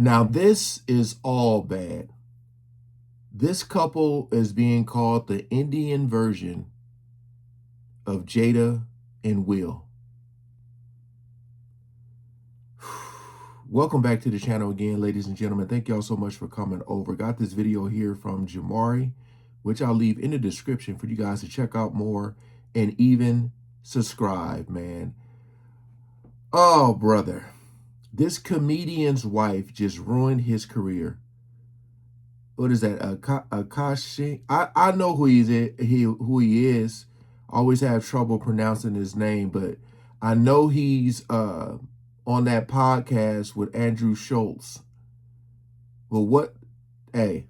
Now, this is all bad. This couple is being called the Indian version of Jada and Will. Welcome back to the channel again, ladies and gentlemen. Thank y'all so much for coming over. Got this video here from Jamari, which I'll leave in the description for you guys to check out more and even subscribe, man. Oh, brother. This comedian's wife just ruined his career. What is that? Akaash Singh? I know who he is. Always have trouble pronouncing his name, but I know he's on that podcast with Andrew Schultz. Well, hey,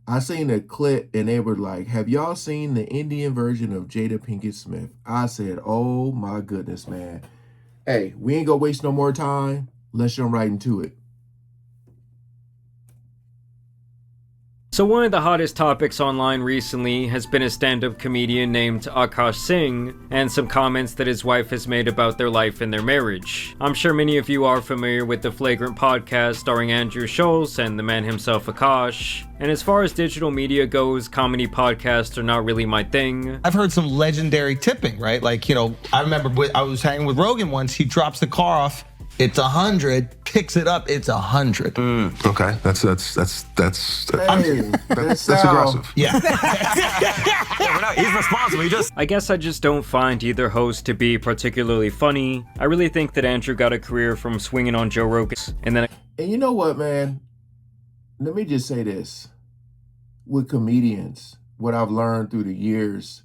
I seen a clip and they were like, have y'all seen the Indian version of Jada Pinkett Smith? I said, oh my goodness, man. Hey, we ain't gonna waste no more time. Let's jump right into it. So one of the hottest topics online recently has been a stand-up comedian named Akash Singh and some comments that his wife has made about their life and their marriage. I'm sure many of you are familiar with the Flagrant podcast starring Andrew Schultz and the man himself Akash. And as far as digital media goes, comedy podcasts are not really my thing. I've heard some legendary tipping, right? Like, you know, I remember I was hanging with Rogan once, he drops the car off, it's 100, picks it up, it's 100. Okay, that's aggressive. Yeah. He's responsible. I guess I just don't find either host to be particularly funny. I really think that Andrew got a career from swinging on Joe Rogan, and you know what, man? Let me just say this. With comedians, what I've learned through the years,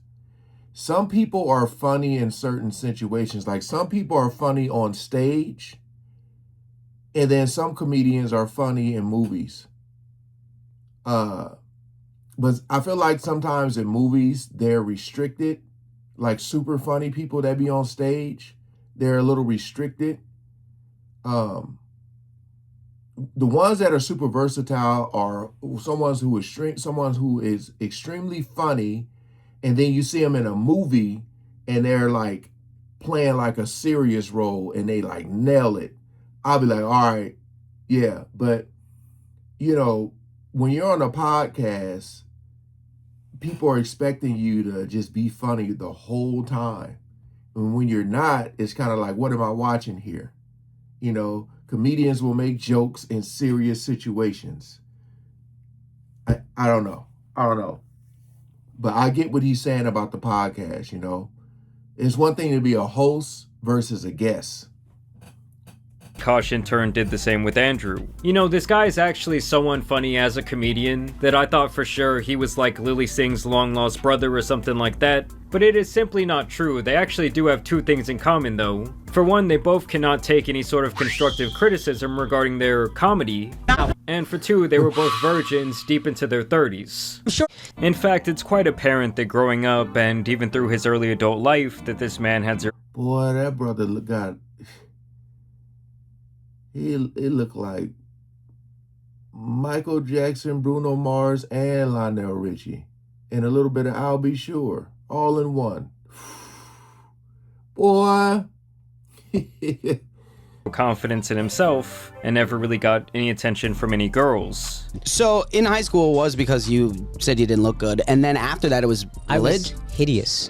some people are funny in certain situations. Like some people are funny on stage, and then some comedians are funny in movies. But I feel like sometimes in movies, they're restricted. Like super funny people that be on stage, they're a little restricted. The ones that are super versatile are someone who is extremely funny, and then you see them in a movie and they're like playing like a serious role and they like nail it. I'll be like, all right, yeah. But, you know, when you're on a podcast, people are expecting you to just be funny the whole time. And when you're not, it's kind of like, what am I watching here? You know, comedians will make jokes in serious situations. I don't know. But I get what he's saying about the podcast, you know. It's one thing to be a host versus a guest. Akash in turn did the same with Andrew. You know, this guy is actually so unfunny as a comedian that I thought for sure he was like Lily Singh's long-lost brother or something like that. But it is simply not true. They actually do have two things in common though. For one, they both cannot take any sort of constructive criticism regarding their comedy. And for two, they were both virgins deep into their 30s. Sure. In fact, it's quite apparent that growing up and even through his early adult life that this man had zero. Boy, that brother he looked like Michael Jackson, Bruno Mars, and Lionel Richie. And a little bit of I'll Be Sure. All in one. Boy. Confidence in himself and never really got any attention from any girls. So in high school it was because you said you didn't look good, and then after that it was I was hideous.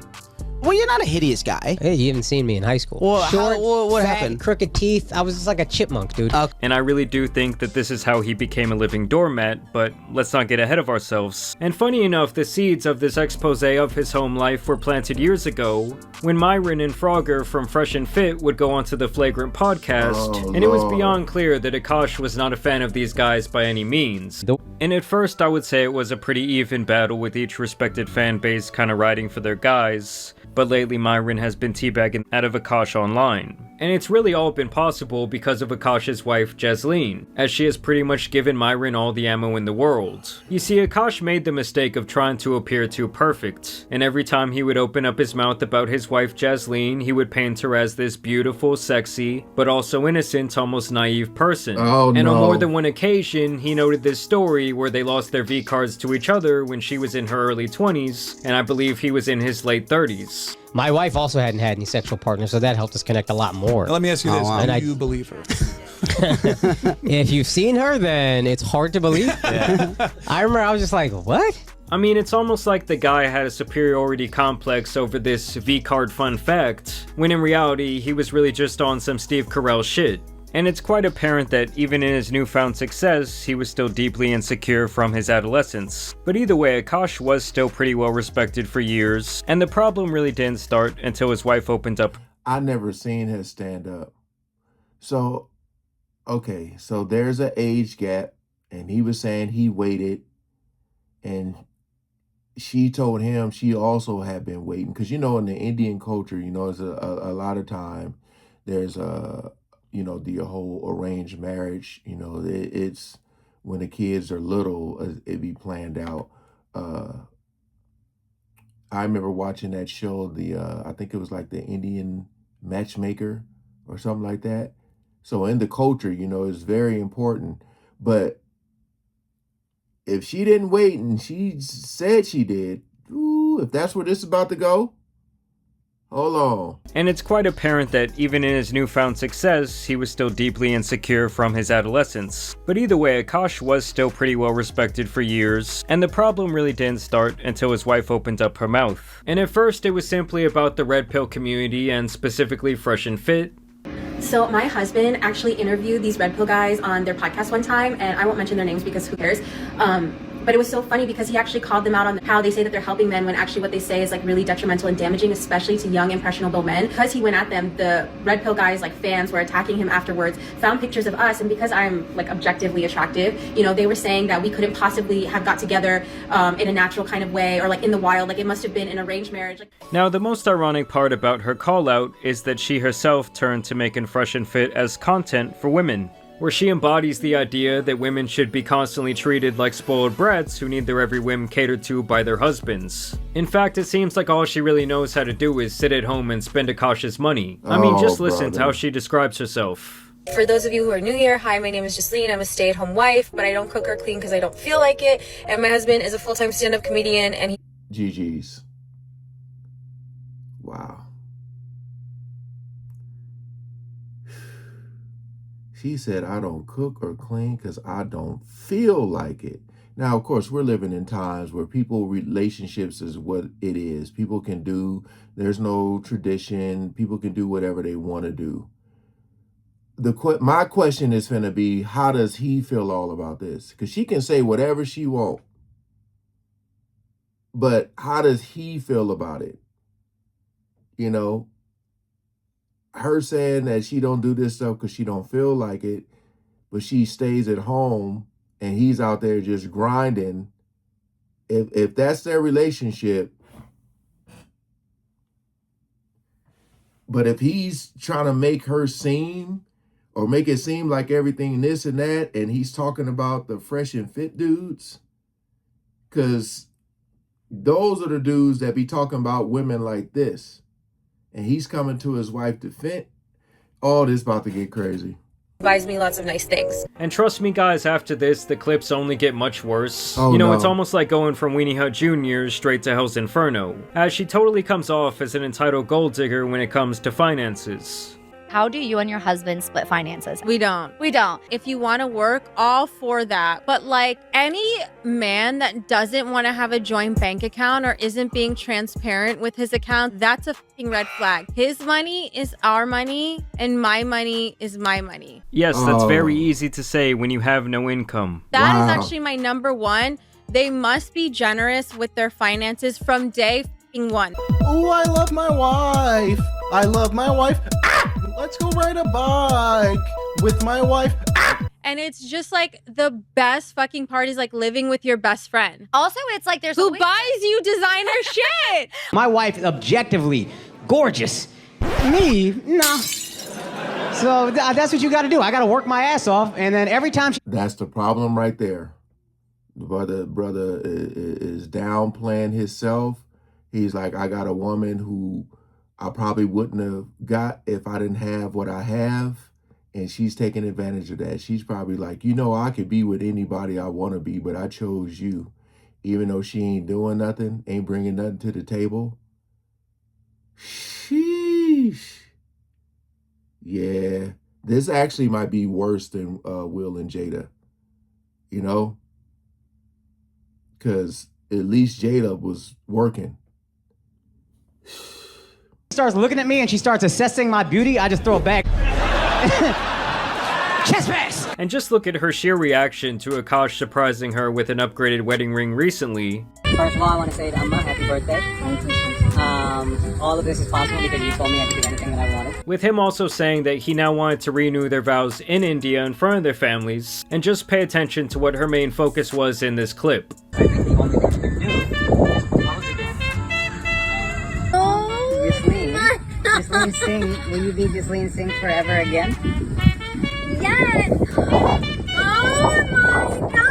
Well, you're not a hideous guy. Hey, you haven't seen me in high school. Well, Short, what fat, happened? Crooked teeth. I was just like a chipmunk, dude. And I really do think that this is how he became a living doormat, but let's not get ahead of ourselves. And funny enough, the seeds of this expose of his home life were planted years ago, when Myron and Frogger from Fresh and Fit would go onto the Flagrant podcast, and it was beyond clear that Akash was not a fan of these guys by any means. And at first I would say it was a pretty even battle with each respected fan base kinda riding for their guys. But lately Myron has been teabagging out of Akash online. And it's really all been possible because of Akash's wife Justine, as she has pretty much given Myron all the ammo in the world. You see, Akash made the mistake of trying to appear too perfect, and every time he would open up his mouth about his wife Justine, he would paint her as this beautiful, sexy, but also innocent, almost naive person. And on more than one occasion, he noted this story where they lost their V-cards to each other when she was in her early 20s, and I believe he was in his late 30s. My wife also hadn't had any sexual partners, so that helped us connect a lot more. Now, let me ask you this: wow. do And you believe her? If you've seen her, then it's hard to believe. I remember I was just like, what? I mean, it's almost like the guy had a superiority complex over this V-card fun fact, when in reality, he was really just on some Steve Carell shit. And it's quite apparent that even in his newfound success, he was still deeply insecure from his adolescence. But either way, Akash was still pretty well respected for years, and the problem really didn't start until his wife opened up. I never seen her stand up. So, okay, so there's an age gap, and he was saying he waited, and she told him she also had been waiting. Because, in the Indian culture, it's a lot of time there's the whole arranged marriage, it's when the kids are little, it be planned out. I remember watching that show, I think it was like the Indian Matchmaker or something like that. So in the culture, it's very important. But if she didn't wait and she said she did, ooh, if that's where this is about to go, hold on. And it's quite apparent that even in his newfound success, he was still deeply insecure from his adolescence. But either way, Akash was still pretty well respected for years, and the problem really didn't start until his wife opened up her mouth. And at first, it was simply about the red pill community and specifically Fresh and Fit. So my husband actually interviewed these red pill guys on their podcast one time, and I won't mention their names because who cares. But it was so funny because he actually called them out on how they say that they're helping men when actually what they say is like really detrimental and damaging, especially to young impressionable men. Because he went at them, the red pill guys, like fans, were attacking him afterwards, found pictures of us, and because I'm like objectively attractive, they were saying that we couldn't possibly have got together in a natural kind of way or like in the wild, like it must have been an arranged marriage. Now, the most ironic part about her call out is that she herself turned to making Fresh and Fit as content for women, where she embodies the idea that women should be constantly treated like spoiled brats who need their every whim catered to by their husbands. In fact, it seems like all she really knows how to do is sit at home and spend Akash's money. I mean, just listen to how she describes herself. For those of you who are new here, hi, my name is Justine. I'm a stay-at-home wife, but I don't cook or clean because I don't feel like it. And my husband is a full-time stand-up comedian, and GG's. Wow. She said, I don't cook or clean because I don't feel like it. Now, of course, we're living in times where relationships is what it is. People can do, there's no tradition. People can do whatever they want to do. My question is going to be, how does he feel all about this? Because she can say whatever she wants. But how does he feel about it? Her saying that she don't do this stuff because she don't feel like it, but she stays at home and he's out there just grinding. If that's their relationship, but if he's trying to make her seem or make it seem like everything this and that, and he's talking about the Fresh and Fit dudes, because those are the dudes that be talking about women like this. And he's coming to his wife to vent. All this about to get crazy. buys me lots of nice things. And trust me guys, after this, the clips only get much worse. Oh, no. It's almost like going from Weenie Hut Jr. straight to Hell's Inferno, as she totally comes off as an entitled gold digger when it comes to finances. How do you and your husband split finances? We don't. If you want to work, all for that. But like any man that doesn't want to have a joint bank account or isn't being transparent with his account, that's a fucking red flag. His money is our money and my money is my money. Yes, that's very easy to say when you have no income. That is actually my number one. They must be generous with their finances from day one. Oh, I love my wife. I love my wife. Let's go ride a bike with my wife. And it's just like the best fucking part is like living with your best friend. Also, it's like there's who buys you designer shit. My wife, objectively gorgeous. Me, no. So that's what you got to do. I got to work my ass off, and then every time. That's the problem right there. The brother is downplaying himself. He's like, I got a woman who I probably wouldn't have got if I didn't have what I have. And she's taking advantage of that. She's probably like, I could be with anybody I want to be, but I chose you. Even though she ain't doing nothing, ain't bringing nothing to the table. Sheesh. Yeah, this actually might be worse than Will and Jada, you know, because at least Jada was working. Starts looking at me and she starts assessing my beauty. I just throw it back. Chest pass! And just look at her sheer reaction to Akash surprising her with an upgraded wedding ring recently. First of all, I want to say to Amma, happy birthday. All of this is possible because you told me I could do anything that I wanted. With him also saying that he now wanted to renew their vows in India in front of their families, and just pay attention to what her main focus was in this clip. I think the only thing you can do is propose again. Justine Singh, will you be Justine Singh forever again? Yes! Oh my god!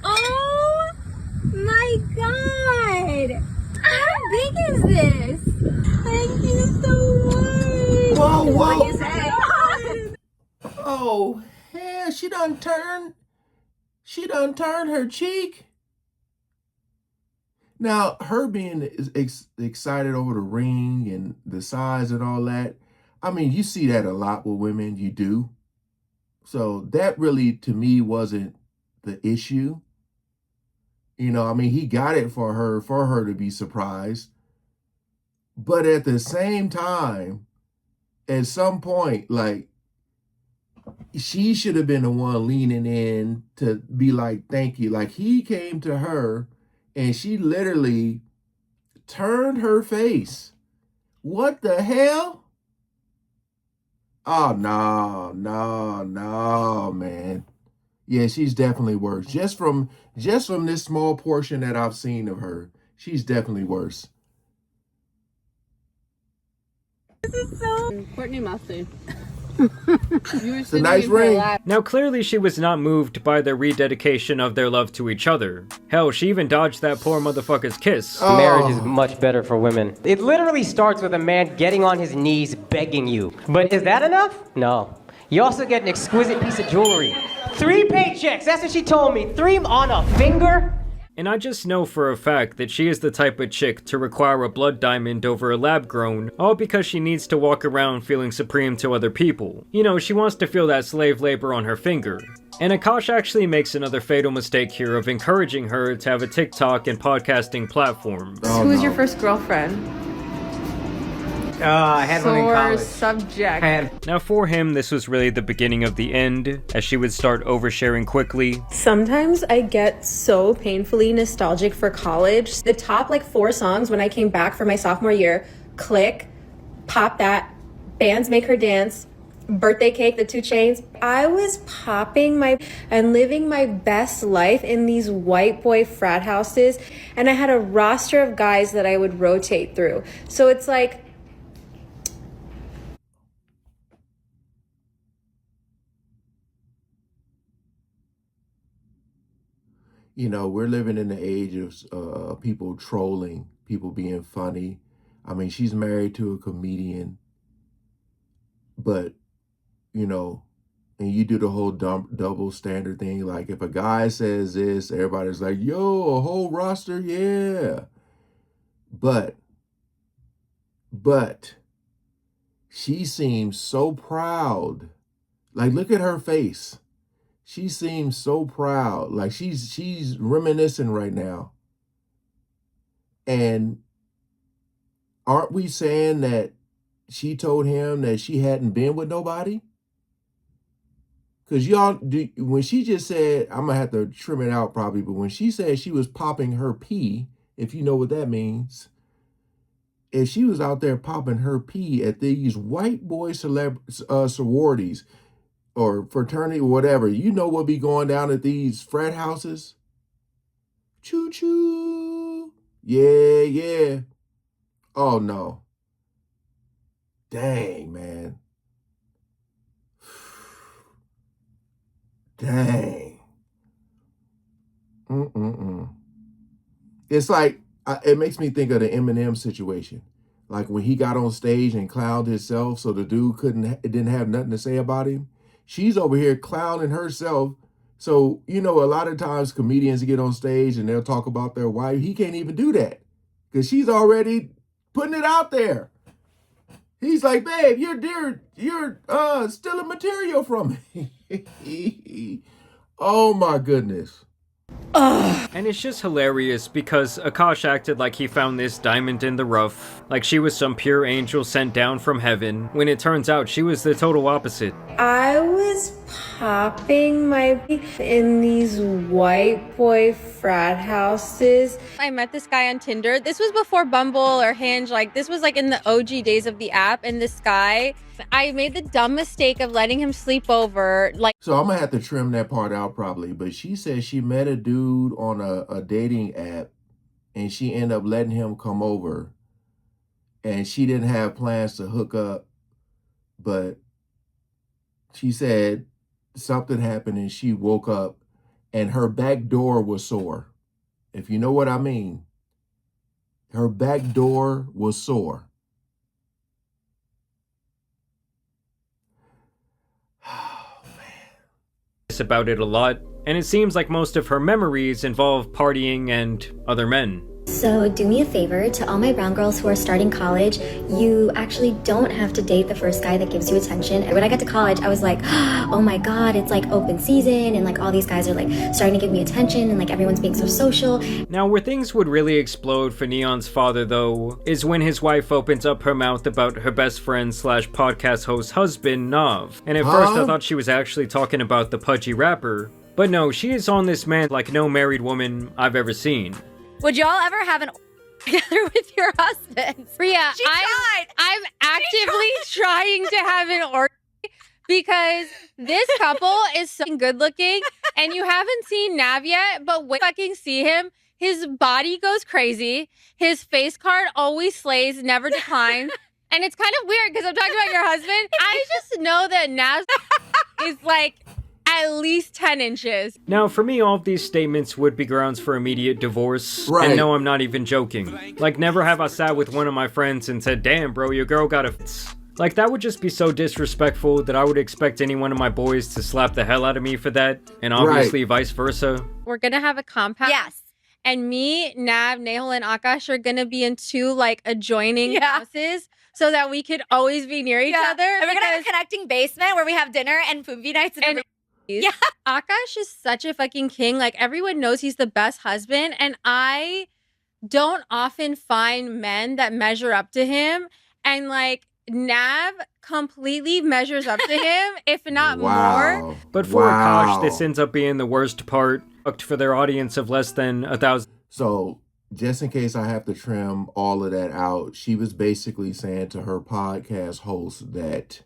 Oh my god! How big is this? Thank you so much! Whoa, whoa! What you say? Oh, hell, she done turned her cheek. Now, her being excited over the ring and the size and all that, I mean, you see that a lot with women, you do. So that really, to me, wasn't the issue. You know, I mean, he got it for her to be surprised. But at the same time, at some point, like, she should have been the one leaning in to be like, thank you. Like, he came to her and she literally turned her face. What the hell? Oh, no, man. Yeah, she's definitely worse. Just from this small portion that I've seen of her, she's definitely worse. This is so Courtney Massey. It's a nice ring. Now clearly she was not moved by the rededication of their love to each other. Hell, she even dodged that poor motherfucker's kiss. Oh. Marriage is much better for women. It literally starts with a man getting on his knees begging you. But is that enough? No. You also get an exquisite piece of jewelry. 3 paychecks, that's what she told me. 3 on a finger? And I just know for a fact that she is the type of chick to require a blood diamond over a lab grown, all because she needs to walk around feeling supreme to other people. You know, she wants to feel that slave labor on her finger. And Akash actually makes another fatal mistake here of encouraging her to have a TikTok and podcasting platform. Who was your first girlfriend? I had one in Sore college. subject. Now for him, this was really the beginning of the end, as she would start oversharing quickly. Sometimes I get so painfully nostalgic for college. The top 4 songs when I came back for my sophomore year: Click, Pop That, Bands Make Her Dance, Birthday Cake, the 2 Chains. I was popping and living my best life in these white boy frat houses, and I had a roster of guys that I would rotate through. So it's like, you know, we're living in the age of people trolling, people being funny. I mean, she's married to a comedian, but, you know, and you do the whole double standard thing. Like, if a guy says this, everybody's like, yo, a whole roster, yeah. But she seems so proud. Like, look at her face. She seems so proud, like she's reminiscing right now. And aren't we saying that she told him that she hadn't been with nobody? Because when she just said, I'm gonna have to trim it out probably, but when she said she was popping her pee, if you know what that means, if she was out there popping her pee at these white boy sororities, or fraternity, or whatever, you know what be going down at these frat houses? Choo-choo. Yeah. Oh, no. Dang, man. Dang. It's like, it makes me think of the Eminem situation. Like when he got on stage and clowned himself so the dude didn't have nothing to say about him. She's over here clowning herself. So, you know, a lot of times comedians get on stage and they'll talk about their wife. He can't even do that. because she's already putting it out there. He's like, babe, you're stealing material from me. Oh my goodness. And it's just hilarious because Akash acted like he found this diamond in the rough, like she was some pure angel sent down from heaven, when it turns out she was the total opposite. I was popping my in these white boy frat houses. I met this guy on Tinder. This was before Bumble or Hinge. Like, this was like in the OG days of the app. And this guy, I made the dumb mistake of letting him sleep over. Like, So I'm gonna have to trim that part out probably, but she said she met a dude on a dating app and she ended up letting him come over and she didn't have plans to hook up, but she said something happened and she woke up and her back door was sore. If you know what I mean. Her back door was sore. About it a lot, and it seems like most of her memories involve partying and other men. So do me a favor, to all my brown girls who are starting college, you actually don't have to date the first guy that gives you attention. And when I got to college, I was like, oh my God, it's like open season and like all these guys are like starting to give me attention and like everyone's being so social. Now where things would really explode for Neon's father though, is when his wife opens up her mouth about her best friend slash podcast host husband, Nav. And at first I thought she was actually talking about the pudgy rapper, but no, she is on this man like no married woman I've ever seen. Would y'all ever have an together with your husband? Priya, I'm actively trying to have an orgy because this couple is so good looking and you haven't seen Nav yet, but when you fucking see him, his body goes crazy. His face card always slays, never declines. And it's kind of weird because I'm talking about your husband. I just know that Nav is like at least 10 inches. Now, for me, all of these statements would be grounds for immediate divorce. Right. And no, I'm not even joking. Like, never have I sat with one of my friends and said, damn, bro, your girl got a f-. Like, that would just be so disrespectful that I would expect any one of my boys to slap the hell out of me for that. And obviously vice versa. We're going to have a compound. Yes. And me, Nav, Nehal, and Akash are going to be in two, like, adjoining houses so that we could always be near each other. And we're going to have a connecting basement where we have dinner and movie nights and yeah. Akash is such a fucking king. Like, everyone knows he's the best husband. And I don't often find men that measure up to him. And, like, Nav completely measures up to him, if not more. But for Akash, this ends up being the worst part for their audience of less than 1,000. So just in case I have to trim all of that out, she was basically saying to her podcast host that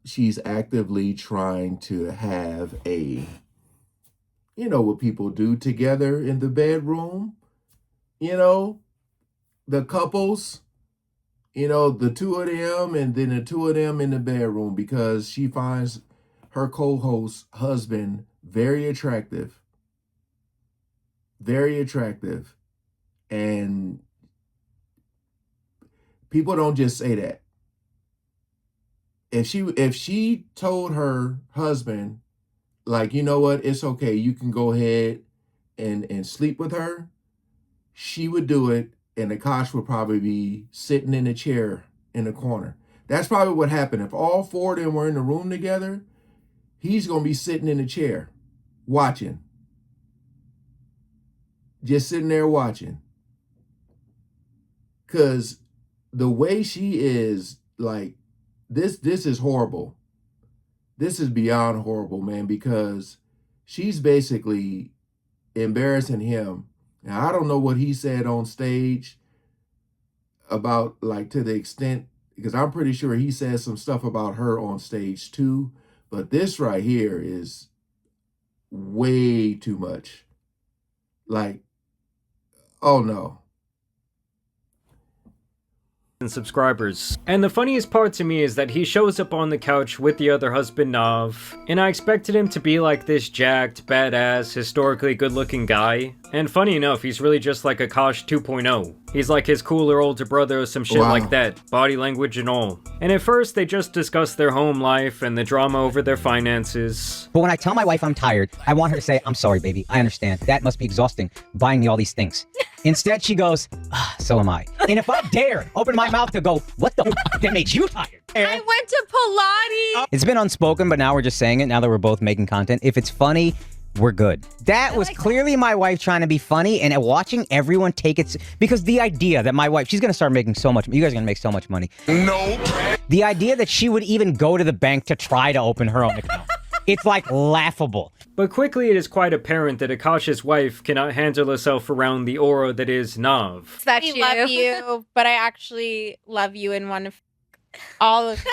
she's actively trying to have a, you know, what people do together in the bedroom, you know, the couples, you know, the two of them and then the two of them in the bedroom, because she finds her co-host's husband very attractive. Very attractive. And people don't just say that. If she told her husband, like, you know what, it's okay, you can go ahead and sleep with her, she would do it, and Akash would probably be sitting in a chair in the corner. That's probably what happened. If all four of them were in the room together, he's going to be sitting in a chair, watching. Just sitting there watching. Because the way she is, like, this is horrible. This is beyond horrible, man, because she's basically embarrassing him. Now, I don't know what he said on stage about, like, to the extent, because I'm pretty sure he said some stuff about her on stage too, but this right here is way too much. Like, oh no. Subscribers. And the funniest part to me is that he shows up on the couch with the other husband, Nav, and I expected him to be like this jacked, badass, historically good-looking guy. And funny enough, he's really just like Akash 2.0. He's like his cooler older brother or some shit like that, body language and all. And at first, they just discuss their home life and the drama over their finances. But when I tell my wife I'm tired, I want her to say, I'm sorry, baby, I understand. That must be exhausting, buying me all these things. Instead, she goes, so am I. And if I dare open my mouth to go, what the that makes you tired? I went to Pilates. It's been unspoken, but now we're just saying it now that we're both making content. If it's funny, we're good. That was clearly my wife trying to be funny and watching everyone take it. Because the idea that my wife, she's going to start making so much, you guys are going to make so much money. Nope. The idea that she would even go to the bank to try to open her own account. It's like laughable. But quickly it is quite apparent that Akash's wife cannot handle herself around the aura that is Nav. That we love you, but I actually love you and want to all of you.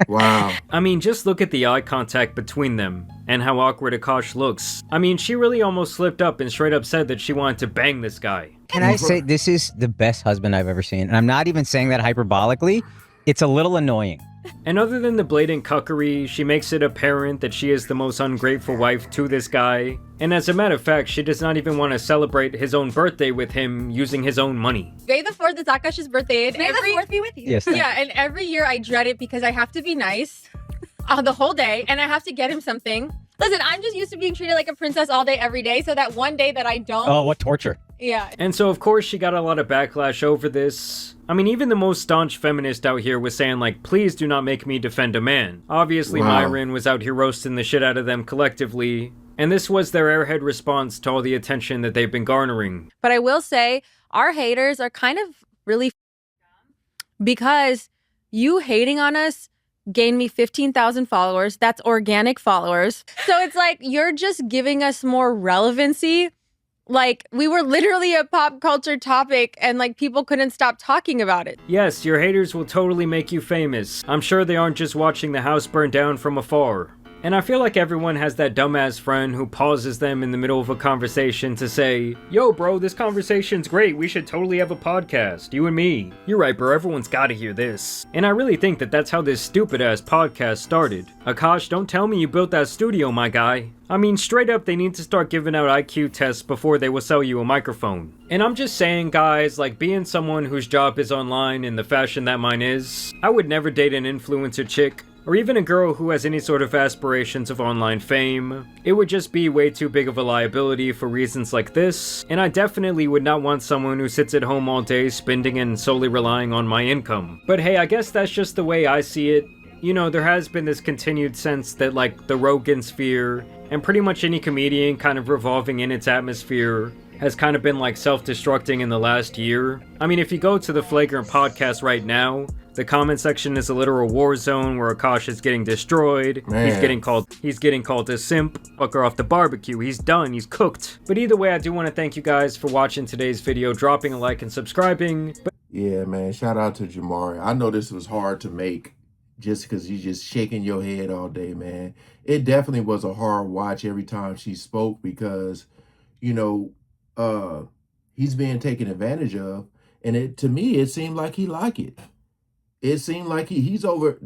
Wow. I mean, just look at the eye contact between them and how awkward Akash looks. I mean, she really almost slipped up and straight up said that she wanted to bang this guy. Can I say this is the best husband I've ever seen? And I'm not even saying that hyperbolically. It's a little annoying. And other than the blatant cuckery, she makes it apparent that she is the most ungrateful wife to this guy. And as a matter of fact, she does not even want to celebrate his own birthday with him using his own money. May the 4th is Akash's birthday. And May the 4th be with you. Yes. Yeah, and every year I dread it because I have to be nice the whole day and I have to get him something. Listen, I'm just used to being treated like a princess all day, every day. So that one day that I don't. Oh, what torture. Yeah. And so, of course, she got a lot of backlash over this. I mean, even the most staunch feminist out here was saying, like, please do not make me defend a man. Obviously, Wow. Myron was out here roasting the shit out of them collectively. And this was their airhead response to all the attention that they've been garnering. But I will say, our haters are kind of really because you hating on us gained me 15,000 followers. That's organic followers. So it's like, you're just giving us more relevancy. Like, we were literally a pop culture topic and like people couldn't stop talking about it. Yes, your haters will totally make you famous. I'm sure they aren't just watching the house burn down from afar. And I feel like everyone has that dumbass friend who pauses them in the middle of a conversation to say, yo bro, this conversation's great, we should totally have a podcast, you and me. You're right bro, everyone's gotta hear this. And I really think that that's how this stupid ass podcast started. Akash, don't tell me you built that studio, my guy. I mean, straight up, they need to start giving out IQ tests before they will sell you a microphone. And I'm just saying, guys, like, being someone whose job is online in the fashion that mine is, I would never date an influencer chick, or even a girl who has any sort of aspirations of online fame. It would just be way too big of a liability for reasons like this, and I definitely would not want someone who sits at home all day spending and solely relying on my income. But hey, I guess that's just the way I see it. You know, there has been this continued sense that, like, the Rogan sphere, and pretty much any comedian kind of revolving in its atmosphere, has kind of been, like, self-destructing in the last year. I mean, if you go to the Flagrant podcast right now, the comment section is a literal war zone where Akash is getting destroyed. Man. He's getting called a simp. Fucker off the barbecue. He's done. He's cooked. But either way, I do want to thank you guys for watching today's video, dropping a like and subscribing. Yeah, man. Shout out to Jamari. I know this was hard to make just because you're just shaking your head all day, man. It definitely was a hard watch every time she spoke because, you know, he's being taken advantage of. And to me, it seemed like he liked it. It seemed like she's over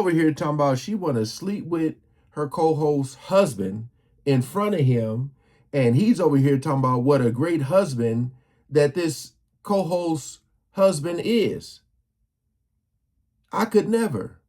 here talking about she want to sleep with her co-host's husband in front of him. And he's over here talking about what a great husband that this co-host's husband is. I could never.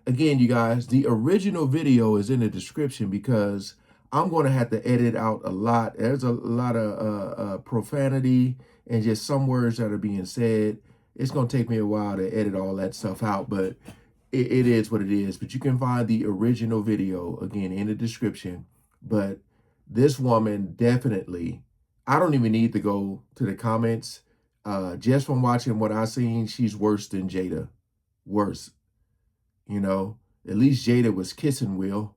Again, you guys, the original video is in the description because I'm going to have to edit out a lot. There's a lot of profanity and just some words that are being said. It's going to take me a while to edit all that stuff out, but it is what it is. But you can find the original video, again, in the description. But this woman definitely, I don't even need to go to the comments. Just from watching what I've seen, she's worse than Jada. Worse. You know, at least Jada was kissing Will.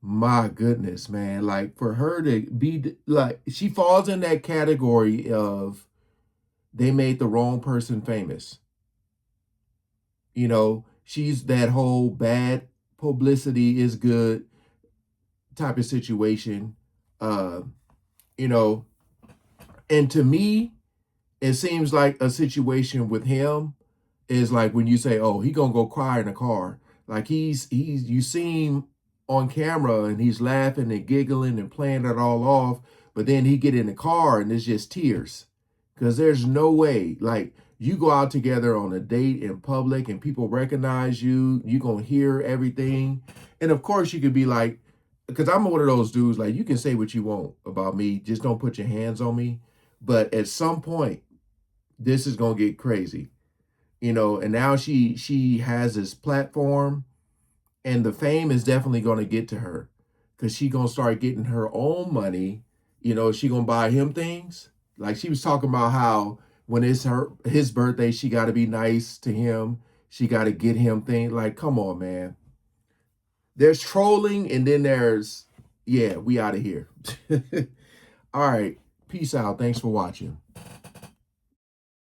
My goodness, man. Like, for her to be, like, she falls in that category of they made the wrong person famous. You know, she's that whole bad publicity is good type of situation. You know, and to me, it seems like a situation with him is like when you say, oh, he gonna go cry in a car. Like you see him on camera and he's laughing and giggling and playing it all off, but then he get in the car and it's just tears. Because there's no way, like, you go out together on a date in public and people recognize you, you're gonna hear everything. And of course you could be like, because I'm one of those dudes, like, you can say what you want about me, just don't put your hands on me. But at some point, this is gonna get crazy, you know. And now she has this platform, and the fame is definitely gonna get to her, because she gonna start getting her own money. You know, she gonna buy him things. Like, she was talking about how when it's his birthday, she got to be nice to him. She got to get him things. Like, come on, man. There's trolling, and then there's, yeah, we out of here. All right. Peace out. Thanks for watching.